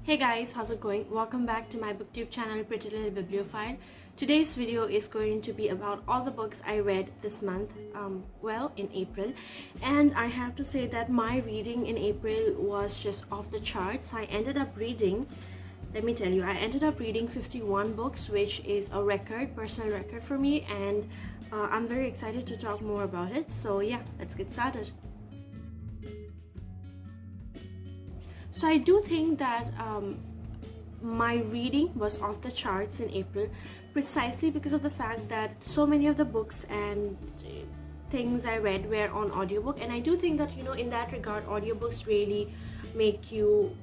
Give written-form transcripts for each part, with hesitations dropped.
Hey guys, how's it going? Welcome back to my booktube channel, Pretty Little Bibliophile. Today's video is going to be about all the books I read this month, in April. And I have to say that my reading in April was just off the charts. I ended up reading 51 books, which is a personal record for me, and I'm very excited to talk more about it. So yeah, let's get started. So I do think that my reading was off the charts in April precisely because of the fact that so many of the books and things I read were on audiobook, and I do think that in that regard audiobooks really make you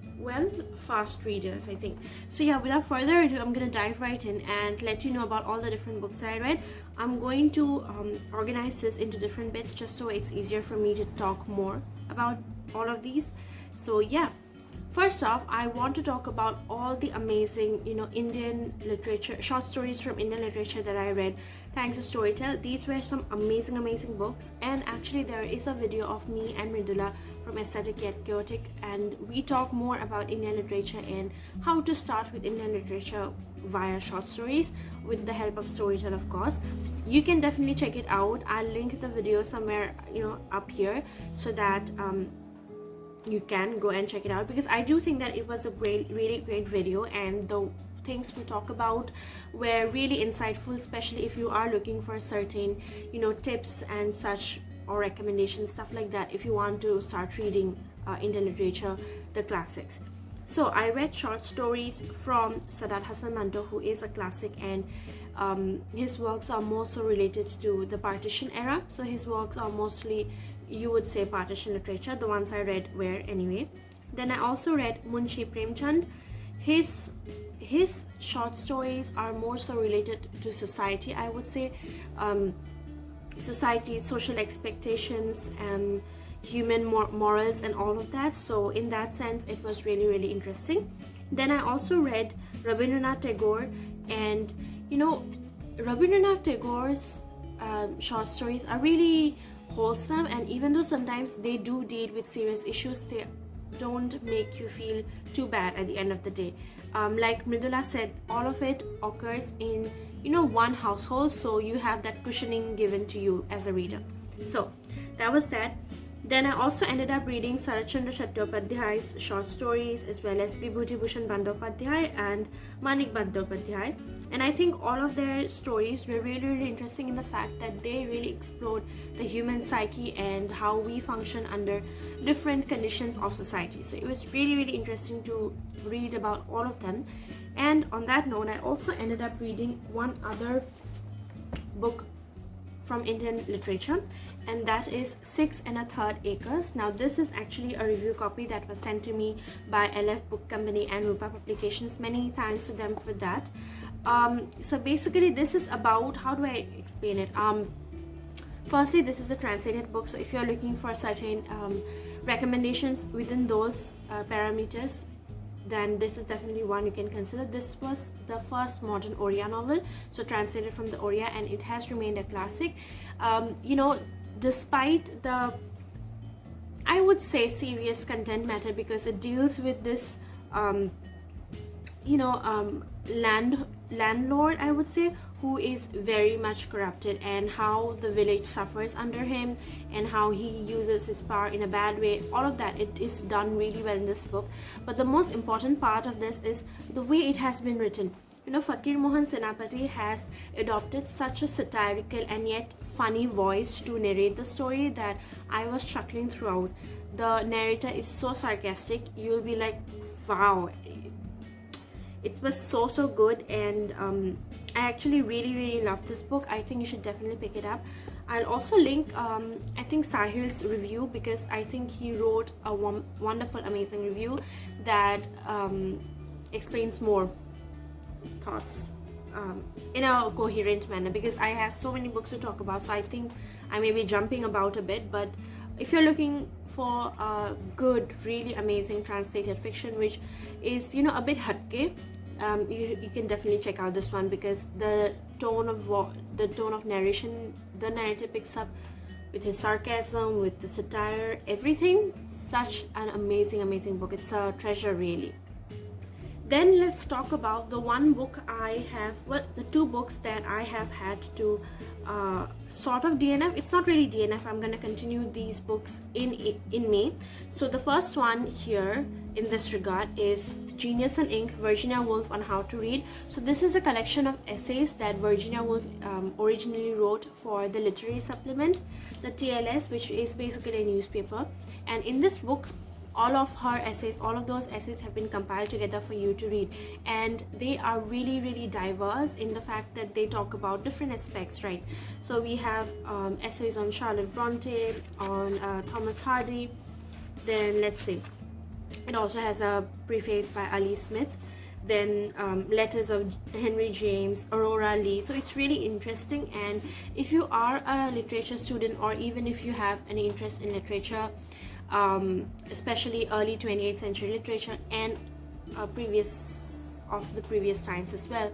fast readers, I think. So yeah, without further ado, I'm gonna dive right in and let you know about all the different books that I read. I'm going to organize this into different bits just so it's easier for me to talk more about all of these. So yeah, first off, I want to talk about all the amazing, Indian literature, short stories from Indian literature that I read thanks to Storytel. These were some amazing books, and actually there is a video of me and Mridula from Aesthetic Yet Chaotic, and we talk more about Indian literature and how to start with Indian literature via short stories with the help of Storytel, of course. You can definitely check it out. I'll link the video somewhere, up here, so that you can go and check it out, because I do think that it was a really great video, and the things we talk about were really insightful, especially if you are looking for certain tips and such, or recommendations, stuff like that, if you want to start reading Indian literature, the classics. So I read short stories from Saadat Hasan Manto, who is a classic, and his works are more so related to the partition era. So his works are mostly, you would say, partition literature. The ones I read were anyway. Then I also read Munshi Premchand. His short stories are more so related to society, I would say, society, social expectations, and human morals and all of that. So in that sense it was really interesting. Then I also read Rabindranath Tagore, and Rabindranath Tagore's short stories are really wholesome, and even though sometimes they do deal with serious issues, they don't make you feel too bad at the end of the day. Like Mridula said, all of it occurs in one household, so you have that cushioning given to you as a reader. So that was that. Then I also ended up reading Saratchandra Chattopadhyay's short stories, as well as Bibhutibhushan Bandopadhyay and Manik Bandopadhyay. And I think all of their stories were really interesting in the fact that they really explored the human psyche and how we function under different conditions of society. So it was really interesting to read about all of them. And on that note, I also ended up reading one other book from Indian literature, and that is 6 1/3 Acres. Now this is actually a review copy that was sent to me by LF Book Company and Rupa Publications. Many thanks to them for that. So basically this is about, how do I explain it? Firstly, this is a translated book, so if you're looking for certain recommendations within those parameters, then this is definitely one you can consider. This was the first modern Oriya novel, so translated from the Oriya, and it has remained a classic. Despite the, I would say, serious content matter, because it deals with this landlord, I would say, who is very much corrupted, and how the village suffers under him, and how he uses his power in a bad way. All of that, it is done really well in this book. But the most important part of this is the way it has been written. Fakir Mohan Senapati has adopted such a satirical and yet funny voice to narrate the story that I was chuckling throughout. The narrator is so sarcastic, you'll be like, wow, it was so good. And I actually really loved this book. I think you should definitely pick it up. I'll also link I think Sahil's review, because I think he wrote a wonderful, amazing review that explains more thoughts in a coherent manner, because I have so many books to talk about, so I think I may be jumping about a bit. But if you're looking for a good, really amazing translated fiction which is a bit hatke, you can definitely check out this one, because the tone of narration, the narrator picks up with his sarcasm, with the satire, everything. Such an amazing book. It's a treasure, really. Then let's talk about the one book I have, well, the two books that I have had to sort of DNF. It's not really DNF. I'm going to continue these books in May. So the first one here in this regard is Genius and Ink, Virginia Woolf on How to Read. So this is a collection of essays that Virginia Woolf originally wrote for the literary supplement, the TLS, which is basically a newspaper. And in this book, all of her essays, all of those essays have been compiled together for you to read, and they are really, really diverse in the fact that they talk about different aspects, right? So we have essays on Charlotte Bronte, on Thomas Hardy. Then let's see, it also has a preface by Ali Smith, then letters of Henry James, Aurora Lee. So it's really interesting, and if you are a literature student, or even if you have an interest in literature, especially early 28th century literature and previous times as well,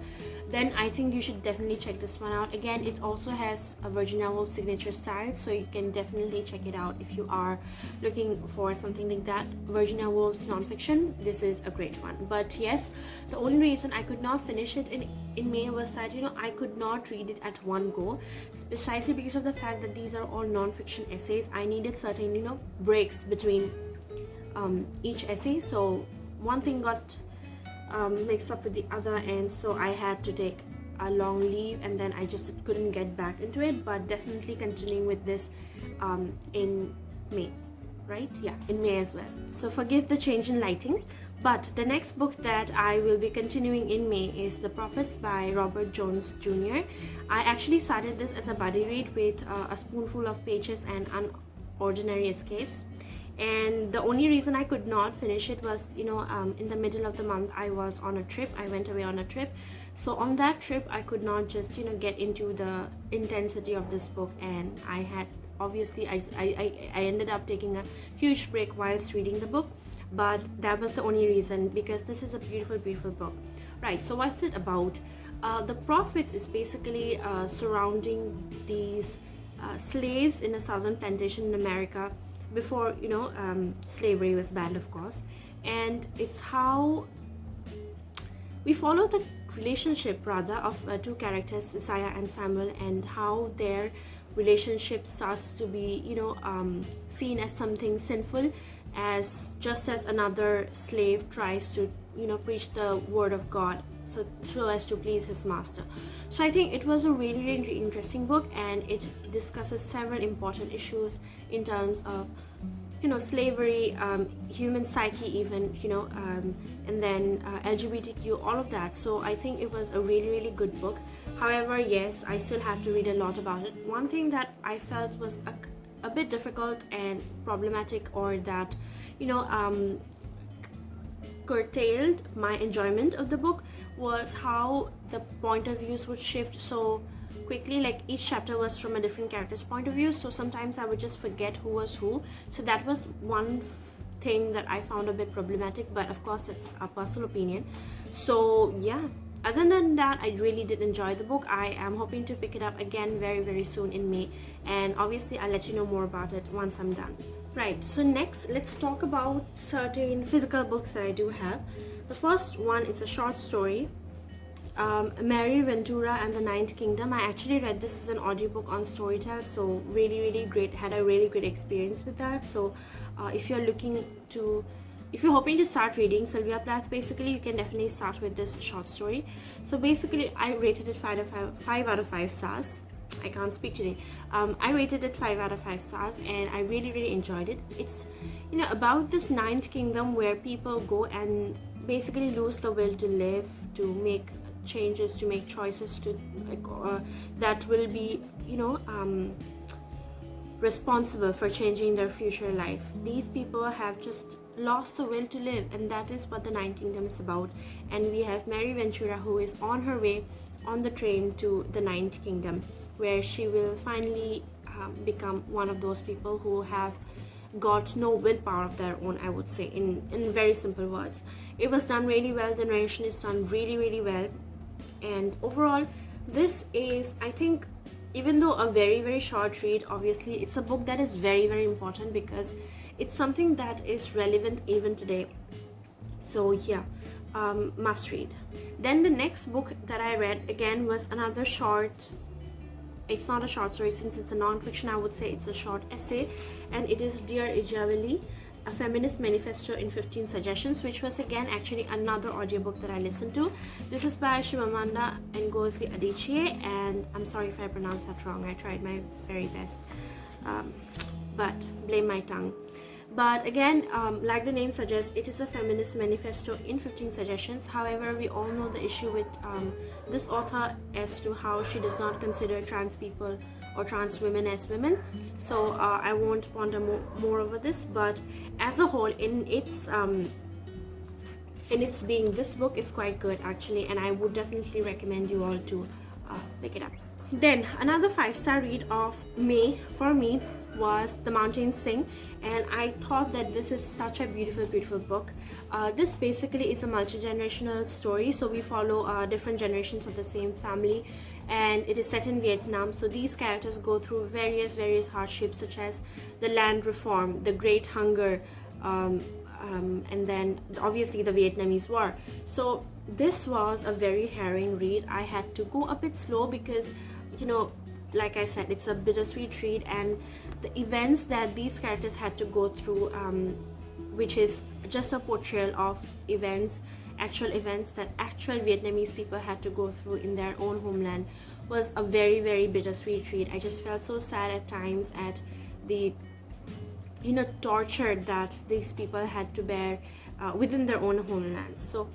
then I think you should definitely check this one out. Again, it also has a Virginia Woolf signature style, so you can definitely check it out if you are looking for something like that. Virginia Woolf's nonfiction, this is a great one. But yes, the only reason I could not finish it in May was that, you know, I could not read it at one go, precisely because of the fact that these are all nonfiction essays. I needed certain, you know, breaks between each essay, so one thing got mixed up with the other, and so I had to take a long leave, and then I just couldn't get back into it. But definitely continuing with this in May, right? Yeah, in May as well. So forgive the change in lighting. But the next book that I will be continuing in May is The Prophets by Robert Jones Jr. I actually started this as a buddy read with a spoonful of pages and unordinary escapes. And the only reason I could not finish it was, you know, in the middle of the month I was on a trip. I went away on a trip. So on that trip I could not just, you know, get into the intensity of this book, and I had, obviously, I ended up taking a huge break whilst reading the book. But that was the only reason, because this is a beautiful, beautiful book. Right, so what's it about? The Prophets is basically surrounding these slaves in a southern plantation in America before, you know, slavery was banned, of course. And it's how we follow the relationship, rather, of two characters, Isaiah and Samuel, and how their relationship starts to be, you know, seen as something sinful, as just as another slave tries to, you know, preach the word of God so as to please his master. So I think it was a really, really interesting book, and it discusses several important issues in terms of, you know, slavery, human psyche even, you know, and then LGBTQ, all of that. So I think it was a really, really good book. However, yes, I still have to read a lot about it. One thing that I felt was a bit difficult and problematic, or that, you know, curtailed my enjoyment of the book, was how the point of views would shift so quickly. Like, each chapter was from a different character's point of view, so sometimes I would just forget who was who. So that was one thing that I found a bit problematic, but of course it's a personal opinion. So yeah, other than that, I really did enjoy the book. I am hoping to pick it up again very, very soon in May, and obviously I'll let you know more about it once I'm done. Right, so next let's talk about certain physical books that I do have. The first one is a short story, Mary Ventura and the Ninth Kingdom. I actually read this as an audiobook on Storytel, so really, really great. Had a really great experience with that. So if you're hoping to start reading Sylvia Plath, basically, you can definitely start with this short story. So basically, I rated it 5 out of 5 stars. I can't speak today. I rated it 5 out of 5 stars, and I really, really enjoyed it. It's, you know, about this Ninth Kingdom where people go and basically lose the will to live, to make changes, to make choices, to that will be, you know, responsible for changing their future life. These people have just lost the will to live, and that is what the Ninth Kingdom is about. And we have Mary Ventura, who is on her way on the train to the Ninth Kingdom, where she will finally become one of those people who have got no willpower of their own, I would say, in very simple words. It was done really well. The narration is done really, really well, and overall this is, I think, even though a very, very short read, obviously it's a book that is very, very important, because it's something that is relevant even today. So yeah, must read. Then the next book that I read again was another short, it's not a short story since it's a non-fiction, I would say it's a short essay, and it is Dear Ijawali, a Feminist Manifesto in 15 Suggestions, which was again actually another audiobook that I listened to. This is by Shimamanda Ngozi Adichie, and I'm sorry if I pronounced that wrong, I tried my very best, but blame my tongue. But again, like the name suggests, it is a feminist manifesto in 15 suggestions. However, we all know the issue with this author as to how she does not consider trans people or trans women as women. So I won't ponder more over this. But as a whole, in its being, this book is quite good actually, and I would definitely recommend you all to pick it up. Then another 5-star read of May for me was The Mountain Singh, and I thought that this is such a beautiful book. This basically is a multi-generational story, so we follow different generations of the same family, and it is set in Vietnam. So these characters go through various hardships, such as the land reform, the Great Hunger, and then obviously the Vietnamese War. So this was a very harrowing read. I had to go a bit slow because, you know, like I said, it's a bittersweet read, and the events that these characters had to go through, which is just a portrayal of events, actual events that actual Vietnamese people had to go through in their own homeland, was a very bittersweet read. I just felt so sad at times at the, you know, torture that these people had to bear within their own homelands. So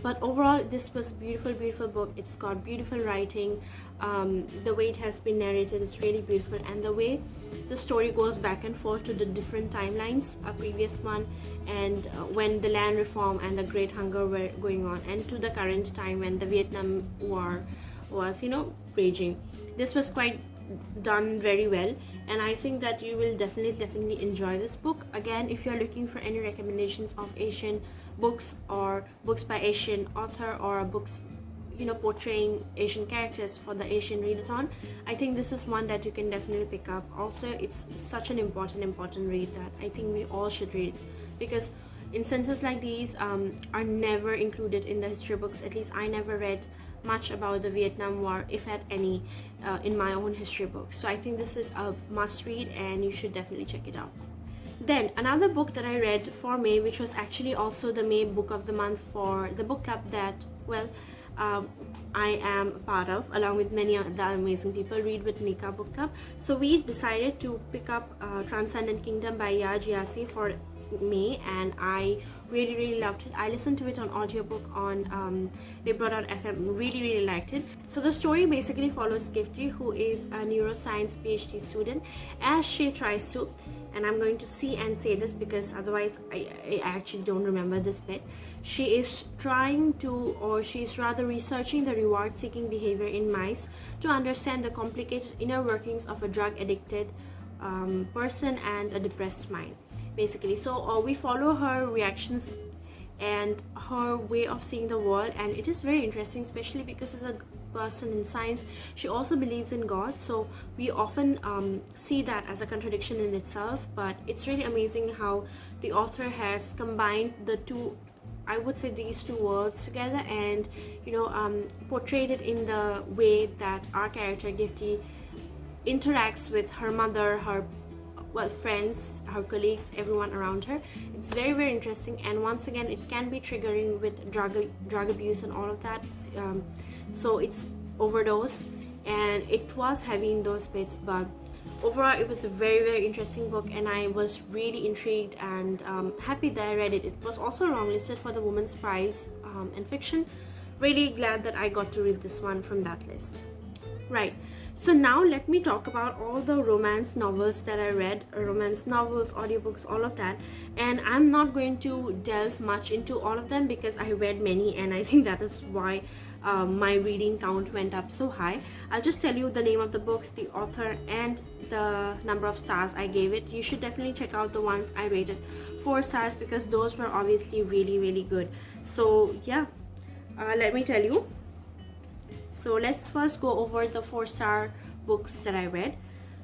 but overall, this was beautiful book. It's got beautiful writing. The way it has been narrated is really beautiful, and the way the story goes back and forth to the different timelines, a previous one, and when the land reform and the Great Hunger were going on, and to the current time when the Vietnam War was, you know, raging. This was quite done very well, and I think that you will definitely enjoy this book. Again, if you're looking for any recommendations of Asian books or books by Asian author or books, you know, portraying Asian characters for the Asian readathon, I think this is one that you can definitely pick up. Also, it's such an important read that I think we all should read, because instances like these are never included in the history books. At least I never read much about the Vietnam War, if at any, in my own history books. So I think this is a must read, and you should definitely check it out. Then another book that I read for May, which was actually also the May book of the month for the book club that, well, I am a part of, along with many other amazing people, Read with Nika book club. So we decided to pick up Transcendent Kingdom by Ya Jiasi for May, and I really loved it. I listened to it on audiobook on They Brought Out FM. Really liked it. So the story basically follows Gifty, who is a neuroscience PhD student, as she tries to, and I'm going to see and say this because otherwise I actually don't remember this bit. She is trying to, or she's rather researching the reward-seeking behavior in mice to understand the complicated inner workings of a drug-addicted person and a depressed mind, basically. So we follow her reactions and her way of seeing the world, and it is very interesting, especially because as a person in science, she also believes in God. So we often see that as a contradiction in itself, but it's really amazing how the author has combined the two, I would say, these two worlds together, and, you know, portrayed it in the way that our character Gifty interacts with her mother, her friends, her colleagues, everyone around her. It's very interesting, and once again, it can be triggering with drug abuse and all of that. So it's overdose, and it was heavy in those bits, but overall it was a very interesting book, and I was really intrigued and happy that I read it. It was also longlisted for the Women's Prize in Fiction. Really glad that I got to read this one from that list. Right, so now let me talk about all the romance novels that I read, romance novels, audiobooks, all of that. And I'm not going to delve much into all of them because I read many, and I think that is why my reading count went up so high. I'll just tell you the name of the book, the author, and the number of stars I gave it. You should definitely check out the ones I rated 4 stars because those were obviously really good. So yeah, let me tell you. So let's first go over the 4-star books that I read.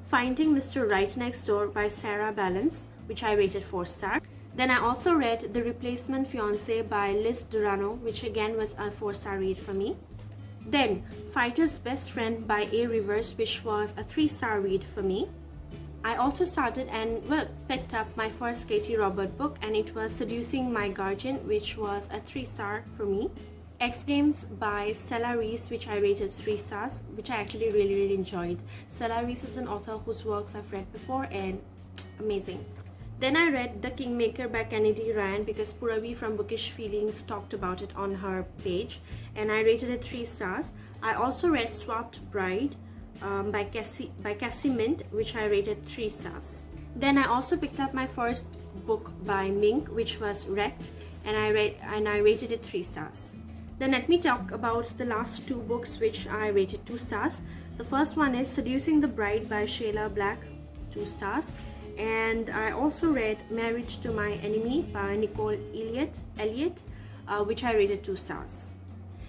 Finding Mr. Right Next Door by Sarah Balance, which I rated 4 stars. Then I also read The Replacement Fiancé by Liz Durano, which again was a 4-star read for me. Then Fighter's Best Friend by A. Rivers, which was a 3-star read for me. I also started and picked up my first Katie Robert book, and it was Seducing My Guardian, which was a 3-star for me. X Games by Stella Reese, which I rated 3 stars, which I actually really enjoyed. Stella Reese is an author whose works I've read before, and amazing. Then I read The Kingmaker by Kennedy Ryan because Puravi from Bookish Feelings talked about it on her page, and I rated it 3 stars. I also read Swapped Bride by Cassie Mint, which I rated 3 stars. Then I also picked up my first book by Mink, which was Wrecked, and I rated it 3 stars. Then let me talk about the last 2 books which I rated 2 stars. The first one is Seducing the Bride by Shayla Black, 2 stars. And I also read Marriage to My Enemy by Nicole Elliott, which I rated 2 stars.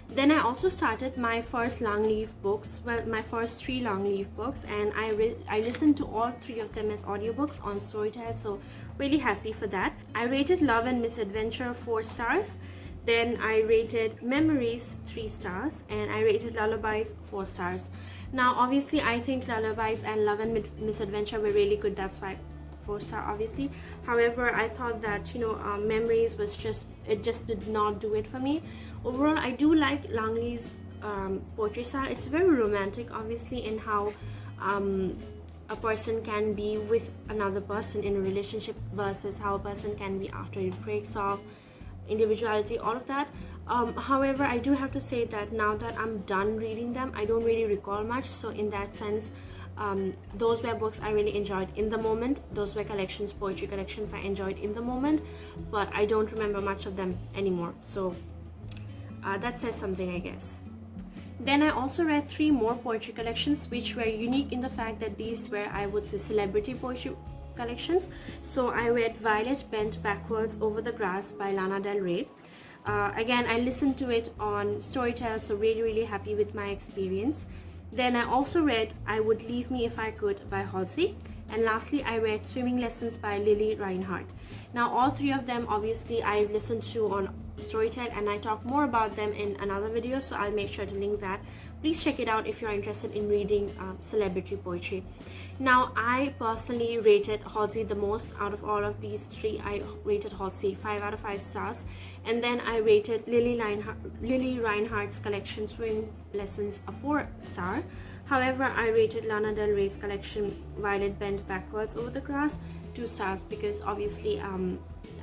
Then I also started my first long leaf books, my first 3 long leaf books, and I listened to all 3 of them as audiobooks on Storytel, so really happy for that. I rated Love and Misadventure 4 stars. Then I rated Memories 3 stars, and I rated Lullabies 4 stars. Now obviously I think Lullabies and Love and Misadventure were really good, that's why 4 star obviously. However, I thought that Memories was just did not do it for me. Overall, I do like Long Lee's poetry style. It's very romantic obviously in how a person can be with another person in a relationship versus how a person can be after it breaks off, individuality, all of that. However, I do have to say that now that I'm done reading them, I don't really recall much. So in that sense, those were books I really enjoyed in the moment. Those were collections, poetry collections I enjoyed in the moment, but I don't remember much of them anymore. So that says something, I guess. Then I also read 3 more poetry collections which were unique in the fact that these were, I would say, celebrity poetry collections. So I read Violet Bent Backwards Over the Grass by Lana Del Rey. Again, I listened to it on Storytel, so really happy with my experience. Then I also read I Would Leave Me If I Could by Halsey. And lastly, I read Swimming Lessons by Lily Reinhardt. Now all 3 of them obviously I listened to on Storytel, and I talk more about them in another video, so I'll make sure to link that. Please check it out if you're interested in reading celebrity poetry. Now I personally rated Halsey the most out of all of these 3. I rated Halsey 5 out of 5 stars, and then I rated Lily Reinhardt's collection Swimming Lessons a 4 star. However, I rated Lana Del Rey's collection Violet Bent Backwards Over the Grass 2 stars because obviously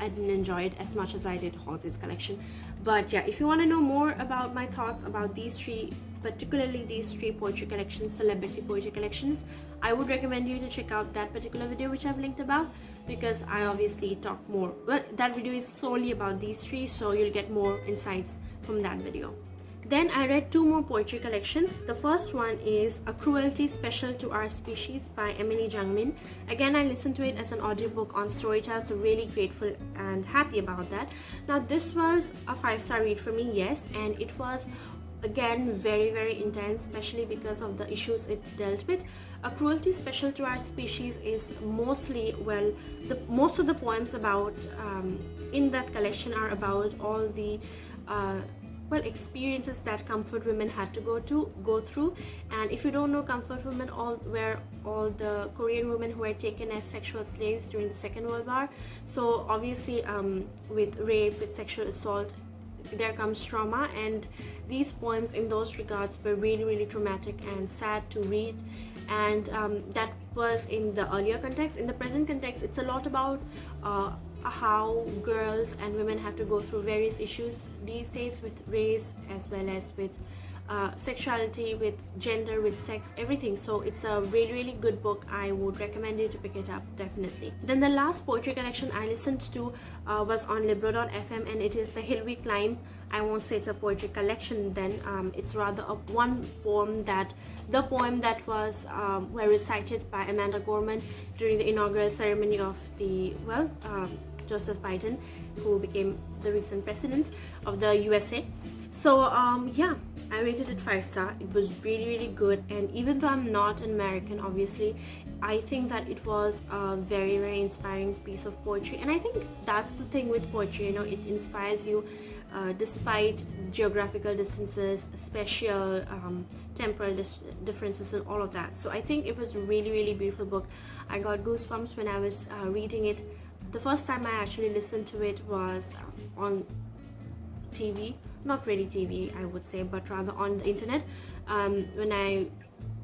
I didn't enjoy it as much as I did Halsey's collection. But yeah, if you want to know more about my thoughts about these 3, particularly these 3 poetry collections, celebrity poetry collections, I would recommend you to check out that particular video which I've linked about, because I obviously talk more. Well, that video is solely about these 3, so you'll get more insights from that video. Then I read 2 more poetry collections. The first one is A Cruelty Special to Our Species by Emily Jungmin. Again, I listened to it as an audiobook on Storytel, so really grateful and happy about that. Now this was a 5-star read for me, yes, and it was again very intense, especially because of the issues it dealt with. A Cruelty Special to Our Species is mostly, most of the poems about in that collection are about all the experiences that comfort women had to go through. And if you don't know, comfort women were all the Korean women who were taken as sexual slaves during the Second World War. So obviously with rape, with sexual assault, there comes trauma, and these poems in those regards were really traumatic and sad to read. And that was in the earlier context. In the present context, it's a lot about how girls and women have to go through various issues these days with race as well as with sexuality, with gender, with sex, everything. So it's a really good book. I would recommend you to pick it up, definitely. Then the last poetry collection I listened to was on Libro.fm, and it is the Hilly Climb. I won't say it's a poetry collection then, it's rather one poem that was were recited by Amanda Gorman during the inaugural ceremony of the Joseph Biden, who became the recent president of the USA. So yeah, I rated it 5-star. It was really good, and even though I'm not an American, obviously I think that it was a very, very inspiring piece of poetry. And I think that's the thing with poetry, you know, it inspires you despite geographical distances, spatial, temporal differences, and all of that. So I think it was a really, really beautiful book. I got goosebumps when I was reading it. The first time I actually listened to it was on TV, not really TV I would say, but rather on the internet,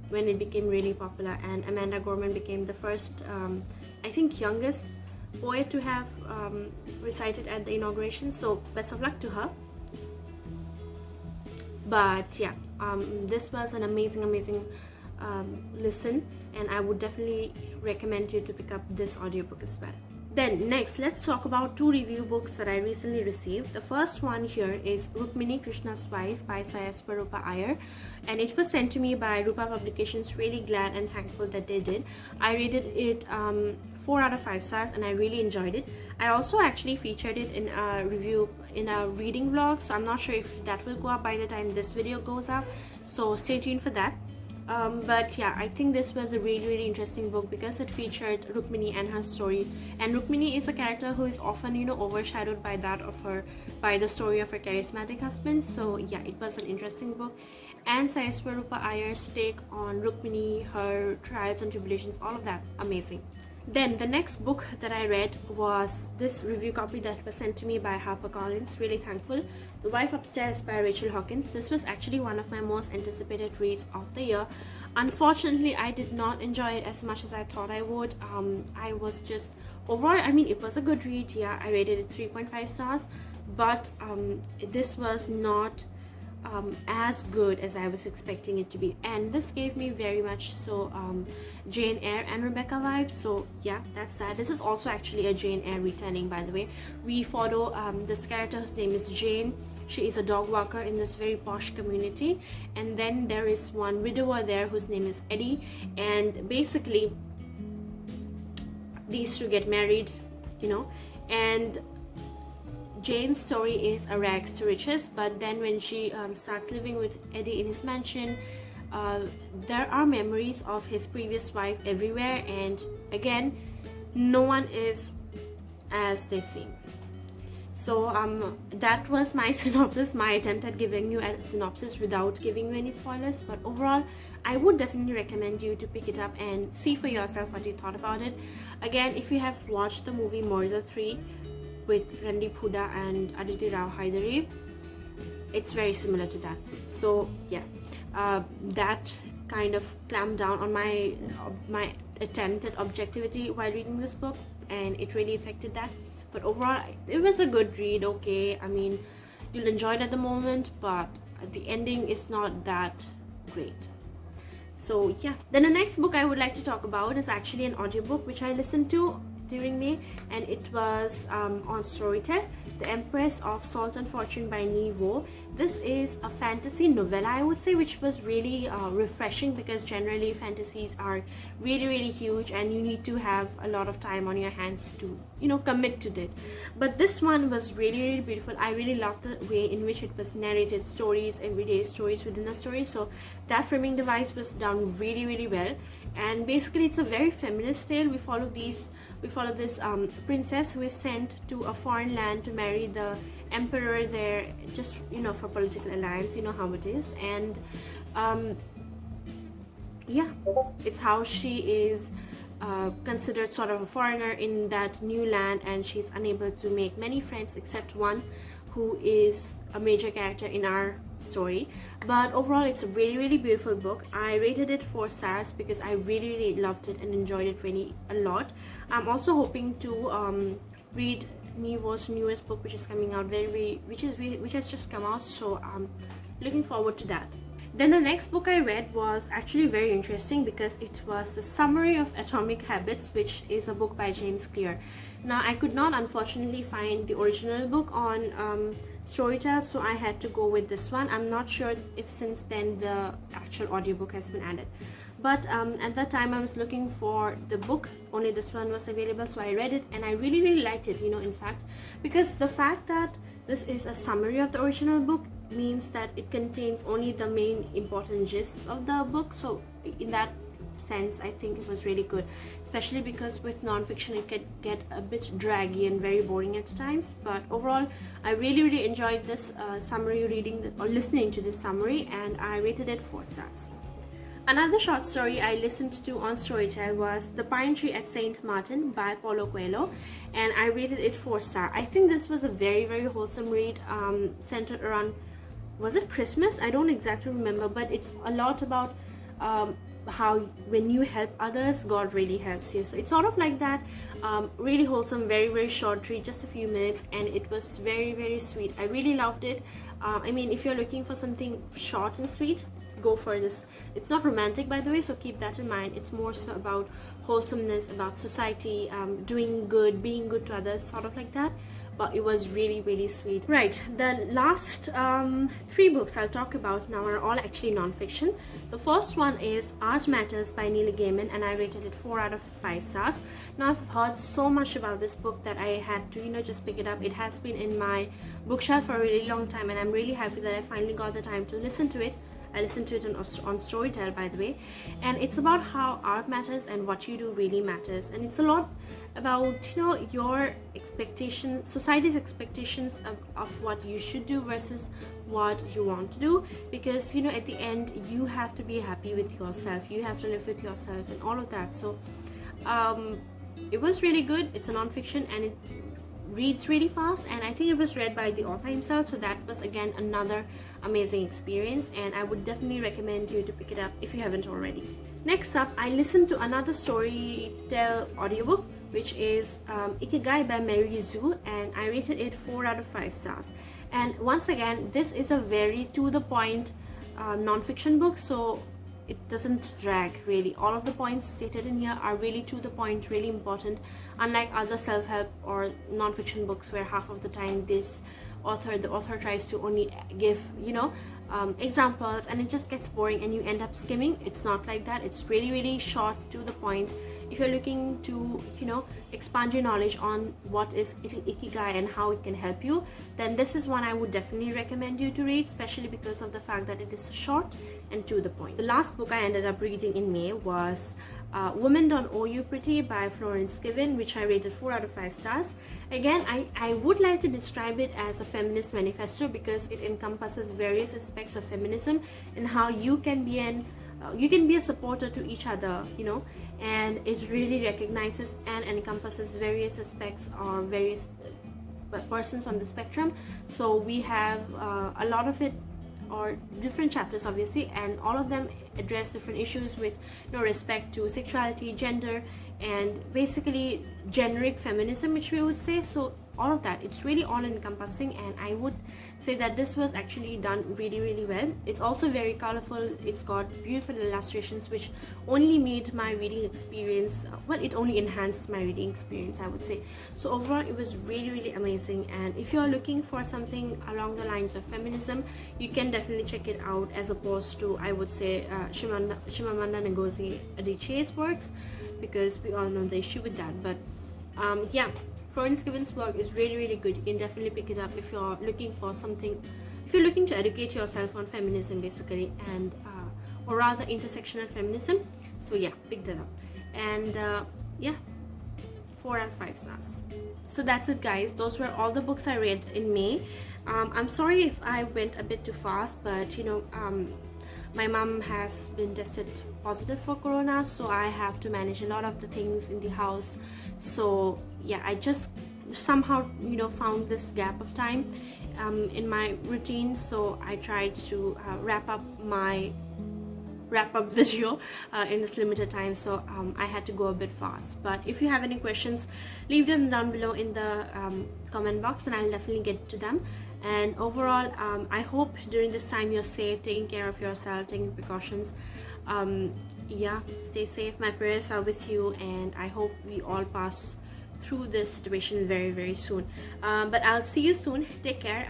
when it became really popular, and Amanda Gorman became the first, I think, youngest poet to have recited at the inauguration. So best of luck to her. But yeah, this was an amazing listen, and I would definitely recommend you to pick up this audiobook as well. Then next, let's talk about two review books that I recently received. The first one here is Rukmini Krishna's Wife by Rupa Iyer, and it was sent to me by Rupa Publications. Really glad and thankful that they did. I rated it 4 out of 5 stars, and I really enjoyed it. I also actually featured it in a review in a reading vlog, so I'm not sure if that will go up by the time this video goes up, so stay tuned for that. But yeah, I think this was a really, really interesting book because it featured Rukmini and her story. And Rukmini is a character who is often, you know, overshadowed by the story of her charismatic husband. So yeah, it was an interesting book. And Rupa Iyer's take on Rukmini, her trials and tribulations, all of that, amazing. Then the next book that I read was this review copy that was sent to me by HarperCollins. Really thankful. The Wife Upstairs by Rachel Hawkins. This was actually one of my most anticipated reads of the year. Unfortunately, I did not enjoy it as much as I thought I would. I was just overall, I mean, it was a good read. Yeah, I rated it 3.5 stars, but this was not as good as I was expecting it to be, and this gave me very much so Jane Eyre and Rebecca vibes. So yeah, that's that. This is also actually a Jane Eyre retelling, by the way. We follow this character whose name is Jane. She is a dog walker in this very posh community, and then there is one widower there whose name is Eddie, and basically these two get married, you know, and Jane's story is a rags to riches, but then when she starts living with Eddie in his mansion, there are memories of his previous wife everywhere, and again, no one is as they seem. So that was my synopsis, my attempt at giving you a synopsis without giving you any spoilers. But overall, I would definitely recommend you to pick it up and see for yourself what you thought about it. Again, if you have watched the movie Murder 3 with Randeep Hooda and Aditi Rao Hydari, it's very similar to that. So yeah, that kind of clamped down on my attempt at objectivity while reading this book, and it really affected that. But overall, it was a good read. Okay, I mean, you'll enjoy it at the moment, but the ending is not that great. So yeah, then the next book I would like to talk about is actually an audiobook which I listened to during May, and it was on Storytel, The Empress of Salt and Fortune by Nhi Vo. This is a fantasy novella, I would say, which was really refreshing, because generally fantasies are really, really huge and you need to have a lot of time on your hands to, you know, commit to it. But this one was really, really beautiful. I really loved the way in which it was narrated, stories, everyday stories within a story. So that framing device was done really, really well. And basically it's a very feminist tale. We follow this princess who is sent to a foreign land to marry the emperor there, just, you know, for political alliance. You know how it is. And yeah, it's how she is considered sort of a foreigner in that new land, and she's unable to make many friends except one who is a major character in our story. But overall, it's a really, really beautiful book. I rated it 4 stars because I really, really loved it and enjoyed it really a lot. I'm also hoping to read Nhi Vo's newest book, which is coming out which has just come out, so I'm looking forward to that. Then the next book I read was actually very interesting because it was the Summary of Atomic Habits, which is a book by James Clear. Now, I could not unfortunately find the original book on Storytel, so I had to go with this one. I'm not sure if since then the actual audiobook has been added, but at that time I was looking for the book, only this one was available, so I read it and I really, really liked it, you know, in fact, because the fact that this is a summary of the original book means that it contains only the main important gists of the book. So in that sense, I think it was really good, especially because with non-fiction it can get a bit draggy and very boring at times. But overall, I really enjoyed this summary reading or listening to this summary, and I rated it 4 stars. Another short story I listened to on Storytel was The Pine Tree at St. Martin by Paulo Coelho, and I rated it 4 stars. I think this was a very wholesome read, centered around, was it Christmas? I don't exactly remember, but it's a lot about how when you help others, God really helps you. So it's sort of like that, really wholesome, very short read, just a few minutes, and it was very sweet. I really loved it. I mean, if you're looking for something short and sweet, go for this. It's not romantic, by the way, so keep that in mind. It's more so about wholesomeness, about society, doing good, being good to others, sort of like that. But it was really sweet. Right, the last 3 books I'll talk about now are all actually non-fiction. The first one is Art Matters by Neil Gaiman, and I rated it 4 out of 5 stars. Now, I've heard so much about this book that I had to just pick it up. It has been in my bookshelf for a really long time, and I'm really happy that I finally got the time to listen to it. I listened to it on Storytel, by the way, and it's about how art matters and what you do really matters. And it's a lot about your expectations, society's expectations of what you should do versus what you want to do, because at the end you have to be happy with yourself, you have to live with yourself and all of that. So it was really good. It's a non-fiction and it reads really fast, and I think it was read by the author himself, so that was again another amazing experience, and I would definitely recommend you to pick it up if you haven't already. Next up, I listened to another Storytel audiobook, which is Ike Guy by Mary Zhu, and I rated it 4 out of 5 stars. And once again, this is a very to the point non-fiction book, so it doesn't drag really. All of the points stated in here are really to the point, really important, unlike other self-help or non-fiction books where half of the time the author tries to only give examples, and it just gets boring and you end up skimming. It's not like that. It's really short, to the point. If you're looking to expand your knowledge on what is Ikigai and how it can help you, then this is one I would definitely recommend you to read, especially because of the fact that it is short and to the point. The last book I ended up reading in May was Women Don't Owe You Pretty by Florence Given, which I rated 4 out of 5 stars. Again, I would like to describe it as a feminist manifesto because it encompasses various aspects of feminism and how you can be a supporter to each other, and it really recognizes and encompasses various aspects or various persons on the spectrum. So we have a lot of it, or different chapters obviously, and all of them address different issues with respect to sexuality, gender, and basically generic feminism, which we would say. So all of that, it's really all encompassing, and I would say that this was actually done really well. It's also very colorful. It's got beautiful illustrations, which only made my reading experience, it only enhanced my reading experience, I would say. So overall, it was really amazing, and if you're looking for something along the lines of feminism, you can definitely check it out, as opposed to, I would say, Chimamanda Ngozi Adichie's works, because we all know the issue with that. But yeah, Florence Given's work is really good. You can definitely pick it up if you're looking for something, if you're looking to educate yourself on feminism basically, and or rather intersectional feminism. So yeah, pick that up. And yeah, 4 out of 5 stars. So that's it, guys. Those were all the books I read in May. I'm sorry if I went a bit too fast, but my mom has been tested positive for corona, so I have to manage a lot of the things in the house. So yeah, I just somehow found this gap of time in my routine, so I tried to wrap up video in this limited time, so I had to go a bit fast. But if you have any questions, leave them down below in the comment box, and I'll definitely get to them. And overall, I hope during this time you're safe, taking care of yourself, taking precautions. Yeah, stay safe. My prayers are with you, and I hope we all pass through this situation very soon. But I'll see you soon. Take care.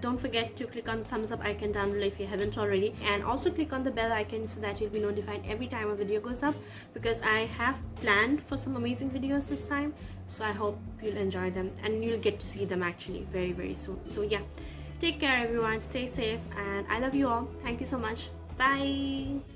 Don't forget to click on the thumbs up icon down below if you haven't already, and also click on the bell icon so that you'll be notified every time a video goes up, because I have planned for some amazing videos this time. So I hope you'll enjoy them, and you'll get to see them actually very soon. So yeah, take care everyone, stay safe, and I love you all. Thank you so much. Bye.